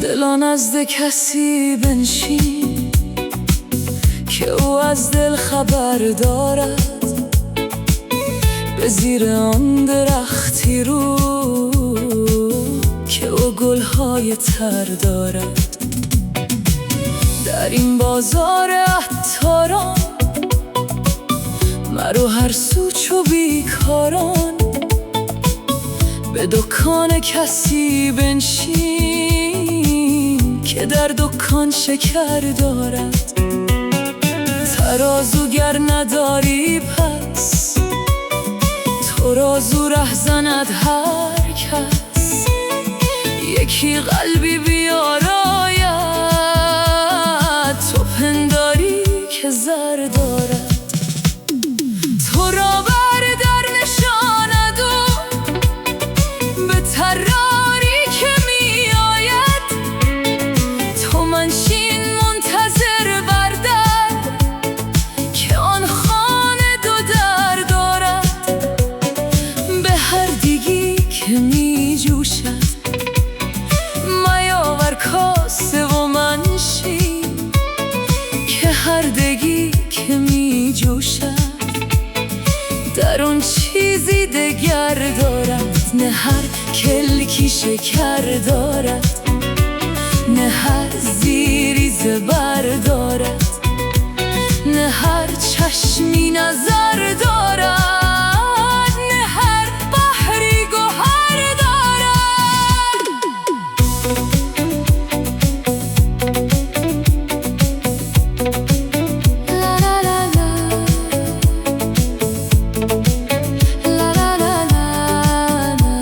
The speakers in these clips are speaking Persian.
دلا نزد کسی بنشین که او از دل خبر دارد، به زیر آن درختی رو که او گلهای تر دارد. در این بازار عطاران مرو هر سو چو بیکاران، به دکان کسی بنشین که در دکان شکر دارد. ترازو گر نداری پس ترازو ره زند هر کس، یکی قلبی بیاراید تو پنداری که زر دارد. تو را بر در نشاند و به طراری که می آید، تو منشین منتظر بر در که آن خانه دو در دارد. به هر دیگی که می جوشد میاور کاسه و منشین، که هر دیگی که می جوشد در اون چیزی دگر دارد. نه هر کلکی شکر دارد، نه هر زیری زبر دارد، نه هر چشمی نظر دارد، نه هر بحری گوهر دارد. لا لا لا لا. لا لا لا لا.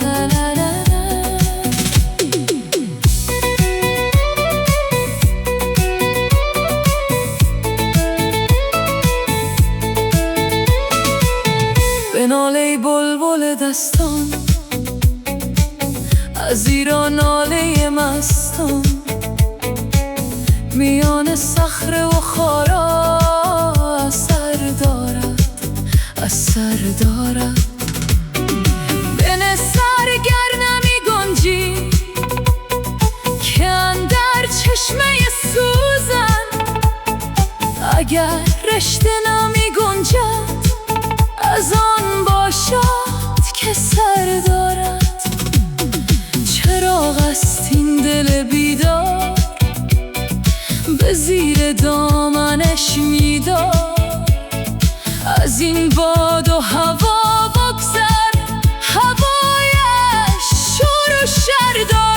لا لا لا لا. به ناله بلبل دستان از ایران ناله مستان، میان صخره و خارا اثر دارد، اثر دارد. بن سرگر نمی گنجی که اندر چشمه سوزن، اگر رشته نمی گنجد از آن باشد که سر دارد. چراغ است این دل بیدار به زیر دامنش میدار، از این باد و هوا بگذر هوایش شور و شر دارد.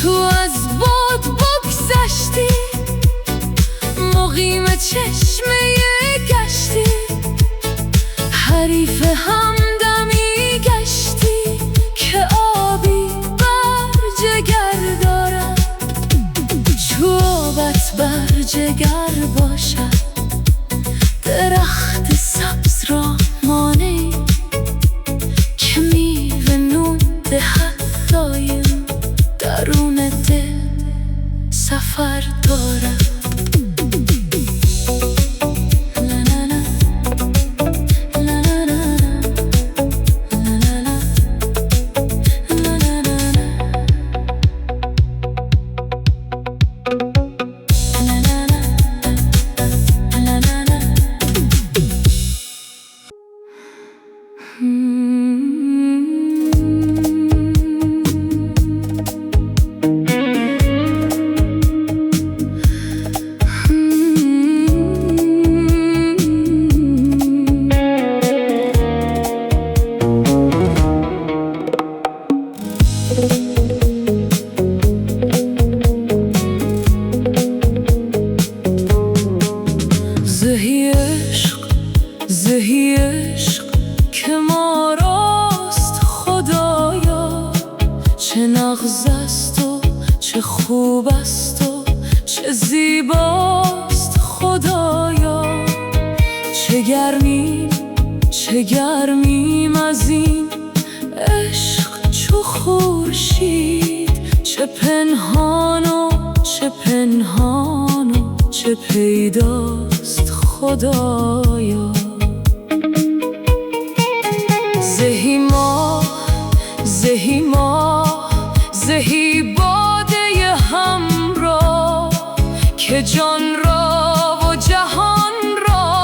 تو از باد بگذشتی مقیم چشمه گشتی، حریف همدمی گشتی که آبی بر جگر دارد. چو آبت بر جگر باشد درخت سبز را مانه، که میوه نون دهد دایم درون دل سفر دارد. مغز است و چه خوب است و چه زیباست خدایا. چه گرمیم از این عشق چو خورشید. چه پنهان و چه پیداست خدایا. زهی ماه زهی باده همراه که جان را و جهان را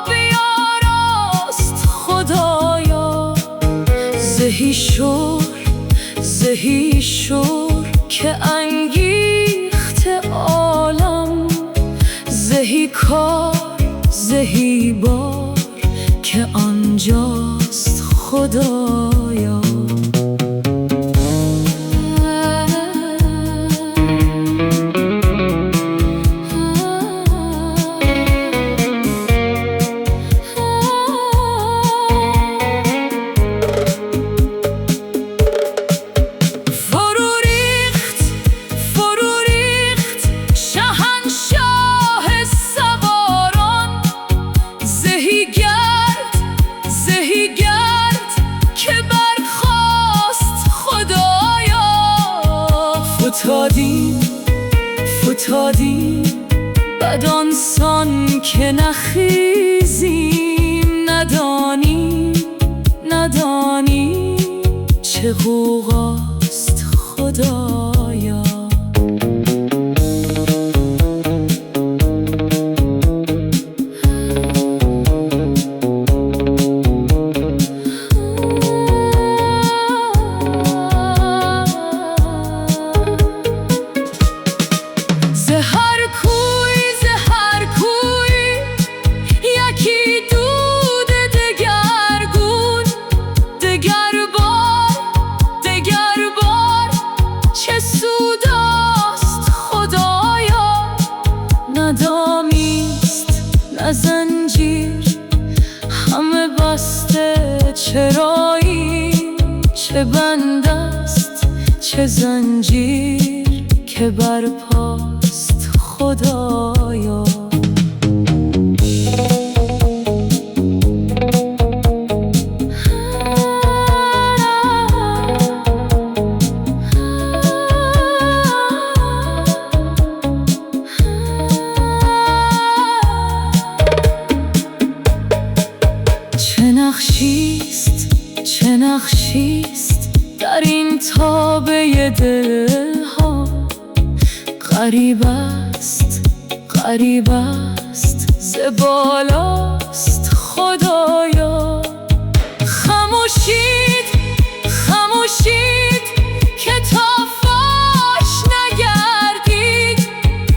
بیاراست خدایا. زهی شور که انگیخته عالم. زهی کار زهی بار که آنجاست خدایا. فتادیم بدانسان که نخیزیم. ندانیم چه غوغاست خدایا. زنجیر همه بسته، چرایی چه بند است چه زنجیر که برپاست خدایا. چه نقشیست در این تابه دلها. غریب است ز بالاست خدایا. خموشید که تا فاش نگردید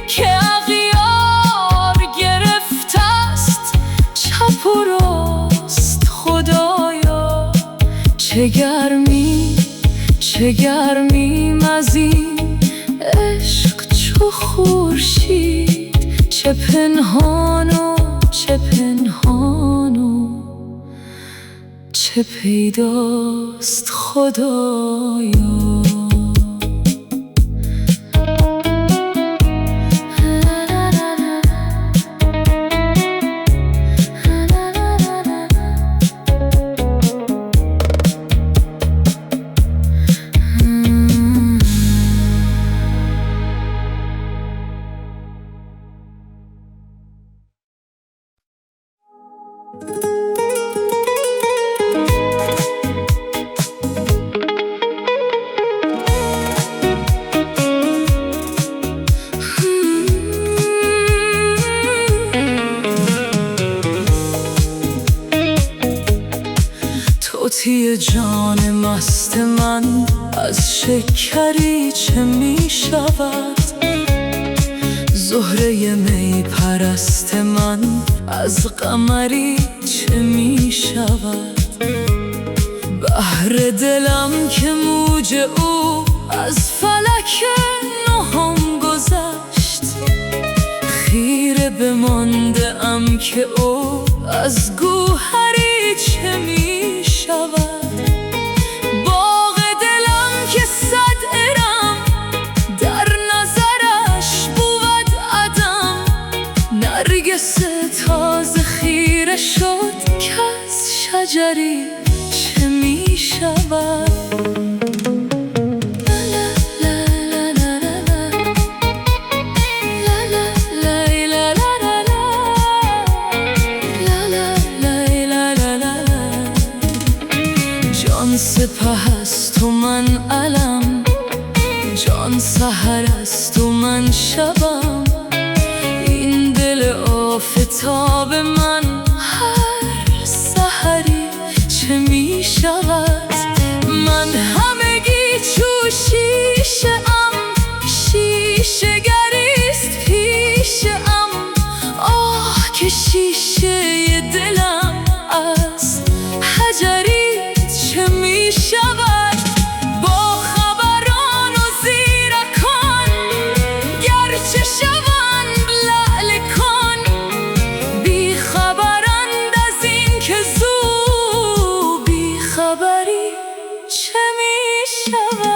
که اغیار گرفته است چپ و راست خدایا. چه گرمیم از این عشق چو خورشید. چه پنهان و چه پیداست خدایا. طوطی جان مست من از شکری چه می شود؟ زهره می پرست من از قمری چه می شود؟ بحر دلم که موج او از فلک نهم گذشت. خیره بمانده ام که او از گوهری چه می شود؟ باغ دلم که صد شجری چه می شود؟ جان سپه است و من علم، جان سحر است و من شبم، این دل آفتاب من هر سحری چه می شود؟ من همگی چو شیشه ام، شیشه گریست پیشه ام، آه که شیشه دلم است حجری چه می شود؟ با خبران و زیرکان گرچه شوند لعل کن، بی خبرند از این که زو بی خبری چه می شود؟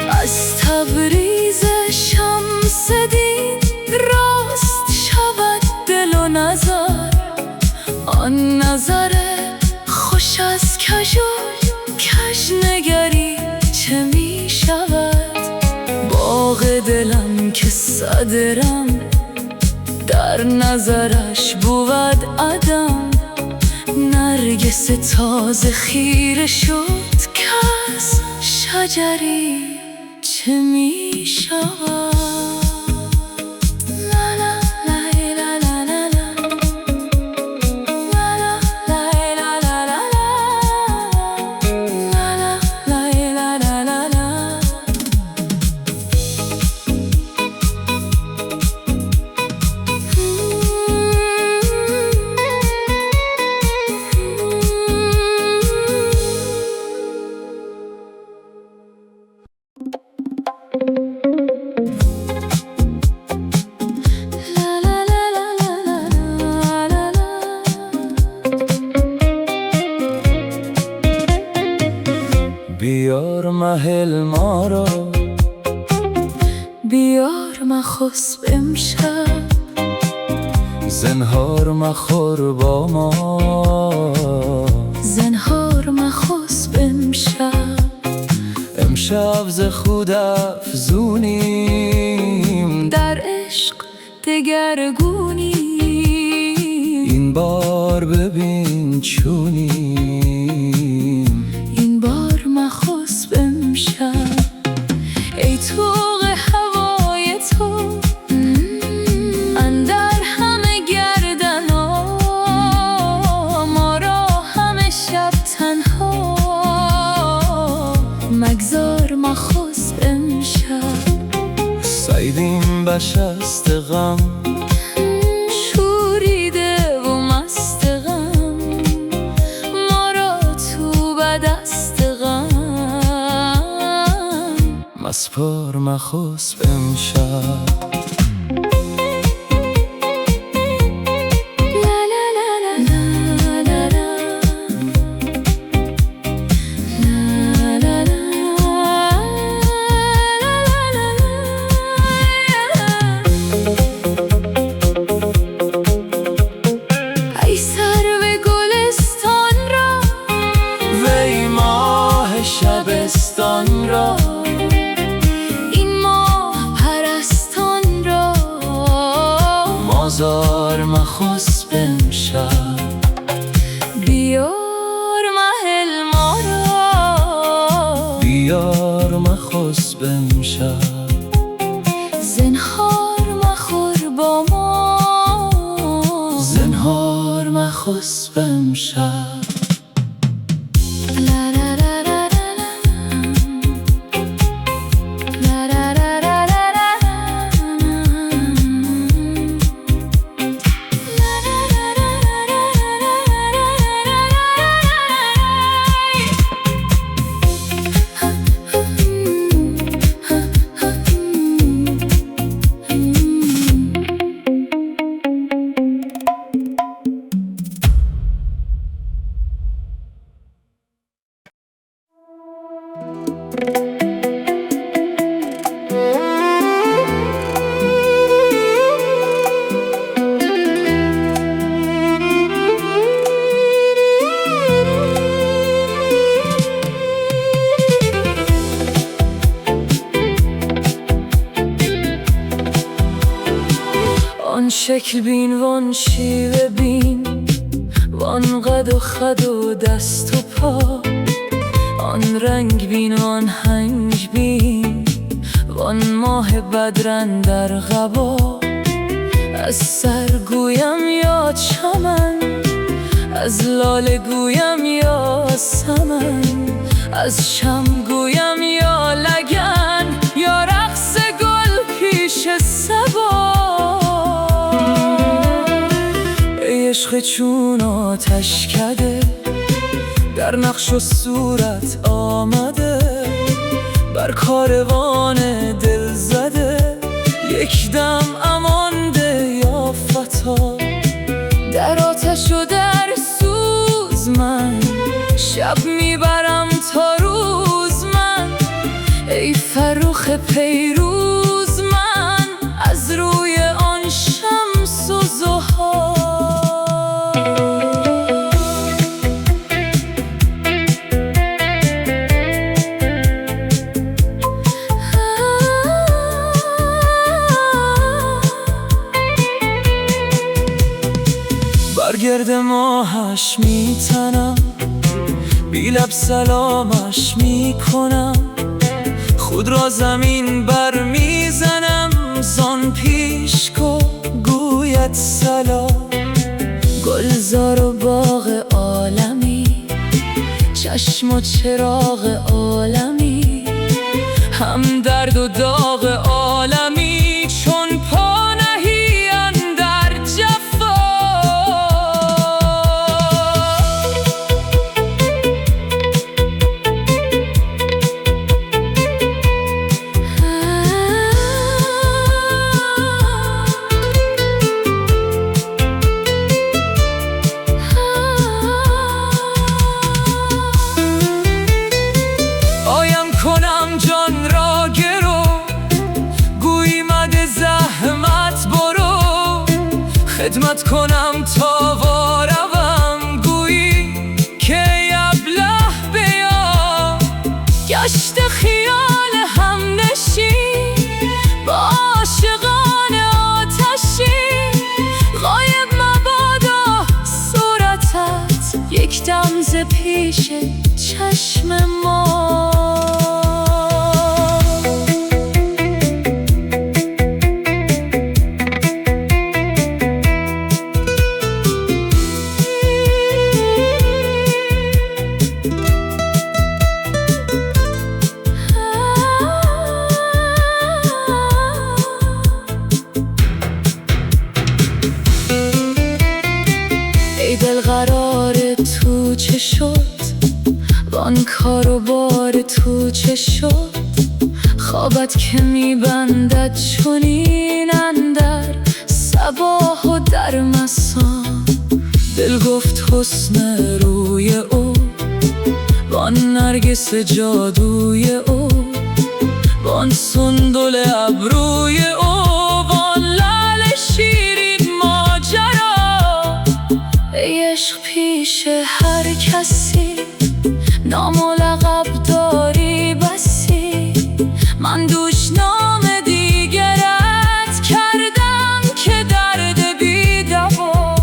از تبریز شمس دین راست شود دل و نظر، آن نظر خوش از کژ و کژنگری چه می شود؟ باغ دلم که صدرم در نظرش بود عدم، نرگس تازه خیره شد کز شجری چه می شود؟ بیار مهل ما را، بیار مخسب امشب، زنهار مخور با ما، زنهار مخسب امشب. امشب ز خود افزونیم، در عشق دگرگونیم، این بار ببین چونیم، این بار مخسب امشب. ای طوق هوای تو اندر همه گردنها، ما را همه شب تنها، مگذار مخسب امشب. صیدیم به شست غم، شوریده و مست غم، ما را تو به دست غم، مسپار مخسب امشب. ای سرو گلستان را، وی ماه شبستان را، این ماه پرستان را، مازار مخسب امشب. بیار مهل ما را، بیار مخسب امشب. زنهار مخور با ما، زنهار مخسب امشب. شکل بین وان شیوه بین، وان قد و خد و دست و پا، آن رنگ بین وان هنگ بین، وان ماه بدرن در قبا. از سر گویم یا چمن، از لاله گویم یا سمن، از شم گویم یا لگن، یا رقص گل پیش صبا. ای عشق چون آتش کده، در نقش و صورت آمده، بر کاروان دل زده، یک دم امان ده یا فتا. در آتش و در سوز من، شب میبرم تا روز من، ای فروخ پیروز من، از روی آن شمس و ضحی. بر گرد ماهش میتنم، بی لب سلامش میکنم، خود را زمین بر میزنم، زان پیش کو گوید سلام. گلزار و باغ عالمی، چشم و چراغ عالمی، هم درد و داغ عالمی، چون پا نهی اندر جفا. آیم کنم جان را گرو، گویی مده زحمت برو، خدمت کنم تا واروم، گویی که ابله بیا. گشت خیال هم نشین با عاشقان آتشی، غایب مبادا صورتت یک دم ز پیش چشم ما. ای دل قرار تو چه شد، وان کار و بار تو چه شد، خوابت که میبندد چنین اندر صباح و در مسا. دل گفت حسن روی او، وان نرگس جادوی او، وان سنبل ابروی او، وان لعل شیرین ماجرا. ای عشق پیش هر کسی، نام و لقب داری بسی، من دوش نام دیگرت کردم که درد بی دوا.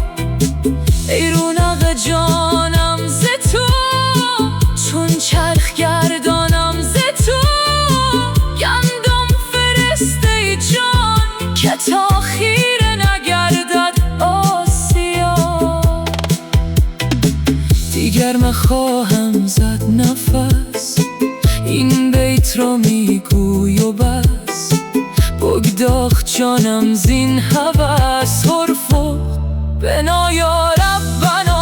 ای رونق جانم ز تو، چون چرخ گردانم ز تو، گندم فرست ای جان که تا خیره نگردد آسیا. دیگر نخواهم زد نفس، این بیت را میگوی و بس، بگداخت جانم زین هوس، حرف بنا یا ربنا.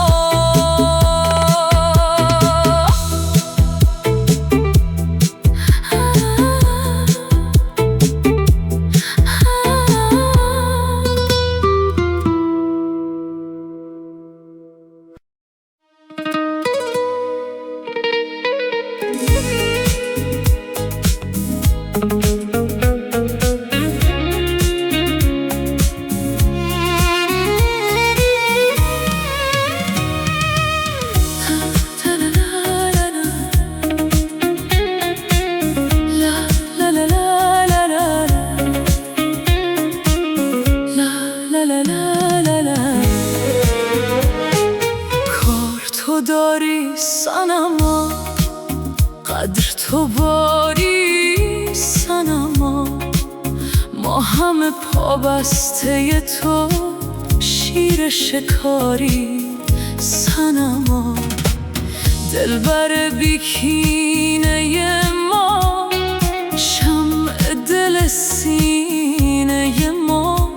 تو داری صنما، قدر تو باری صنما. ما همه پابسته تو شیر شکاری صنما. دلبر بیکینه ما، شمع دل سینه ما،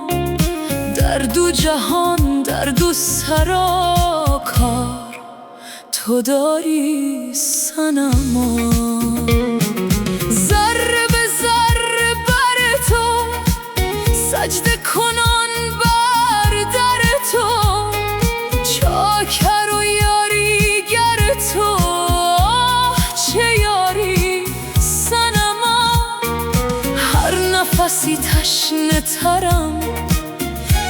در دو جهان در دو سراکار تو داری صنما. ذره به ذره بر تو سجده کنان بر در تو، چاکر و یاریگر تو چه یاری صنما. هر نفسی تشنه ترم،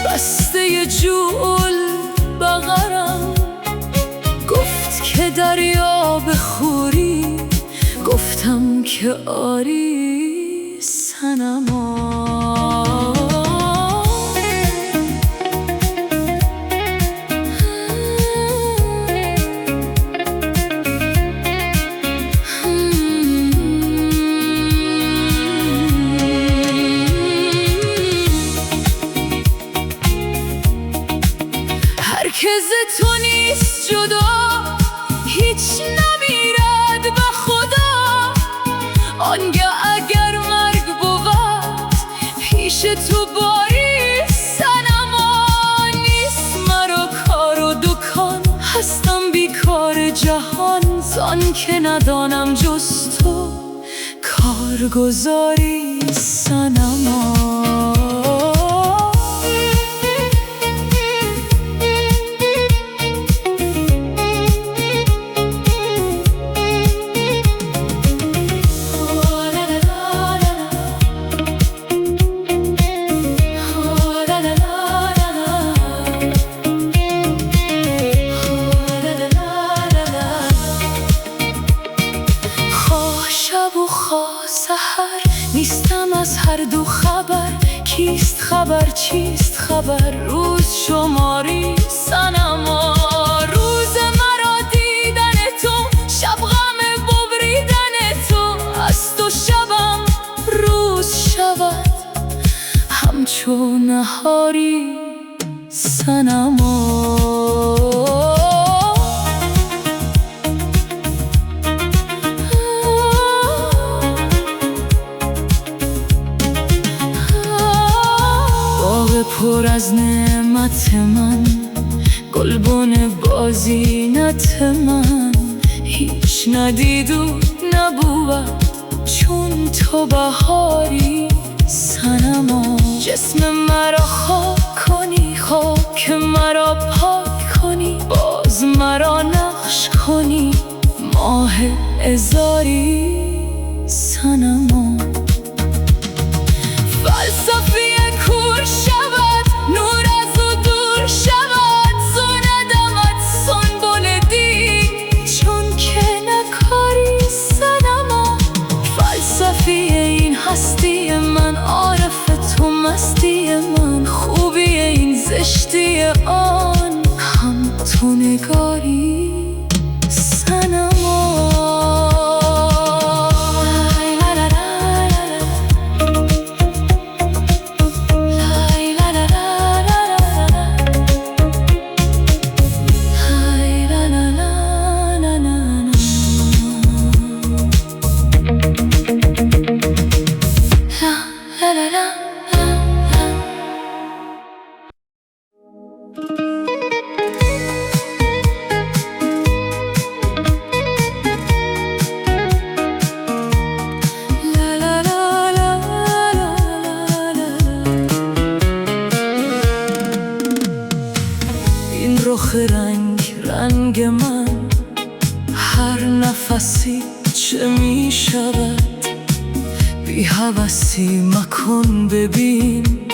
بسته جول بغرم. گفت که دریا بخوری، گفتم که آری صنما. هرکس تو نیست جدا، هیچ نمیرد به خدا. آنگه اگر مرگ بود پیش تو باری صنما. نیست مرا کار و دکان، هستم بیکار جهان. زان که ندانم جز تو کارگزاری صنما. نیستم از هر دو خبر، کیست خبر چیست خبر. روز شماری صنما. روز مرا دیدن تو، شب غم ببریدن تو. از تو شبم روز شود همچون نهاری صنما. پر از نعمت من، گلبن بازینت من. هیچ ندید و نبود چون تو بهاری صنما. جسم مرا خاک کنی، خاک مرا پاک کنی. باز مرا نقش کنی ماه عذاری صنما. فلسفی کور شود، نور از او دور شود. زندمت سنبل دی چون که نکاری صنما. فلسفی این هستی من، عارف تو مستی من. خوبی این زشتی آن، هم تو نگاری صنما. رخ رنگ من، هر نفسی چه می شود. بی هوسی مکن ببین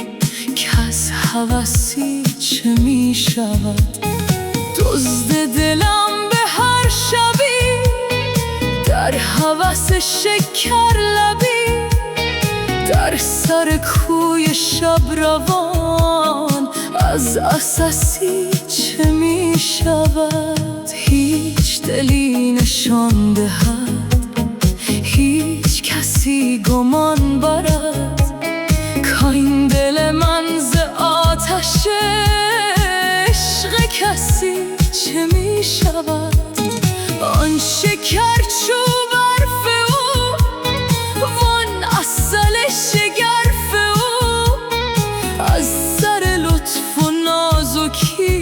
که از هوسی چه می شود. دزد دلم به هر شبی، در هوس شکر لبی. در سر کوی شب روان، از عسسی چه می شود. هیچ دلی نشان دهد، هیچ کسی گمان برد که این دل من ز آتش عشق کسی چه می شود. آن شکر چوب برف او، وان عسل شگرف او، از سر لطف و نازکی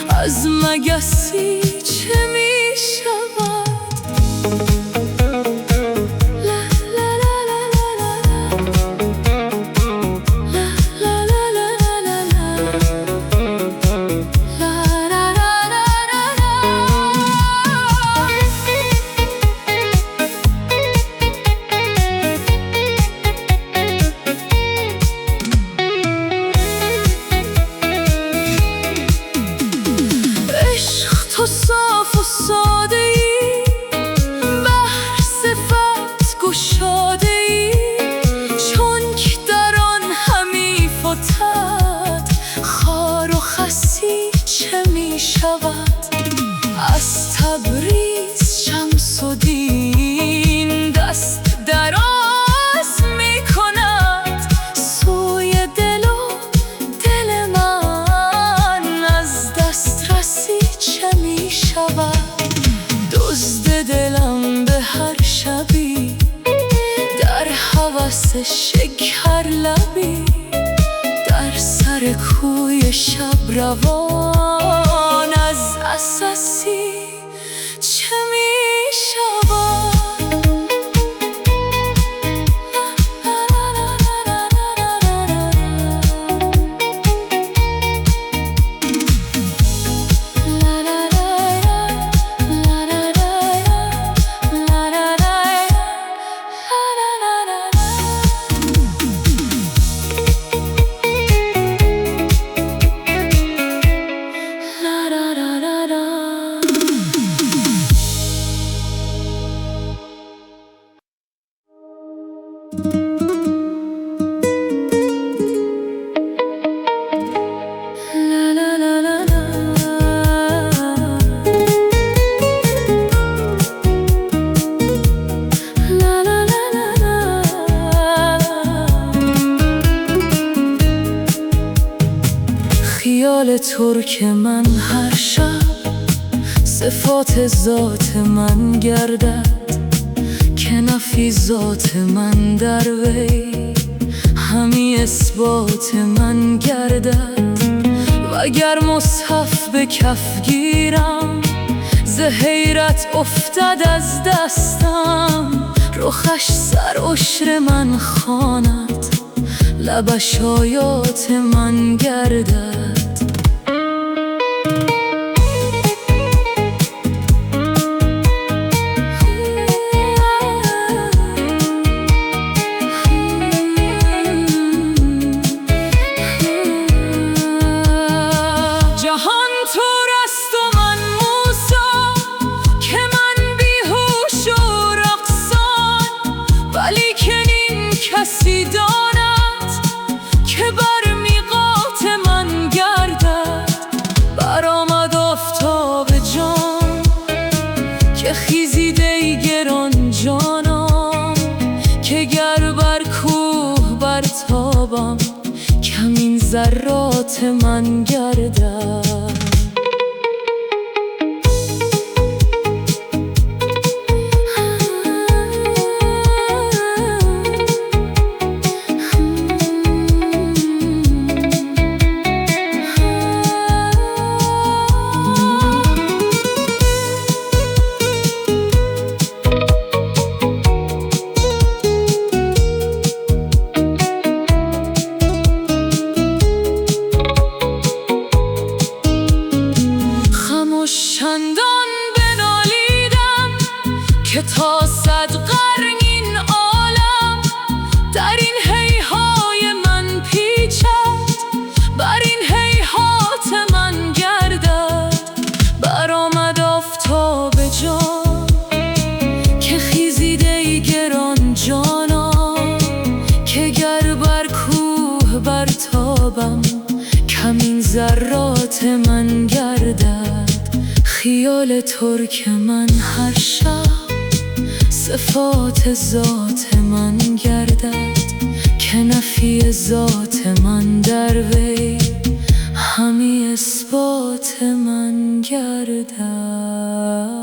از مگسی چه می شود. تو صاف و ساده ای، بحر صفت گشاده ای، چونک در آن همی فتد خار و خسی چه می شود. از تبریز شمس الدین دست دراز می کند سوی دل و دل من از دسترسی چه می شود. دزد دلم به هر شبی در هوس شکر لبی، در سر کوی شب روان از عسسی چه می شود. خیال ترک من هر شب صفات ذات من گردد، که نفی ذات من در وی همی اثبات من گردد. وگر مصحف به کف گیرم ز حیرت افتد از دستم، رخش سر عشر من خواند لبش آیات من گردد. کسی داند که بر میقات من گردد. برآمد آفتاب جان که خیزیده ای گران جانم، که گر بر کوه برتابم کمین ذرات من گردد. چندان بنالیدم که تا 100 قرن این عالم در این هیهای من پیچد، بر این هیهات من گردد. برآمد آفتاب جان که خیزیده ای گران جانم، که گر بر کوه برتابم کمین ذرات من گردد. خیال ترک من هر شب صفات ذات من گردد، که نفی ذات من در وی همی اثبات من گردد.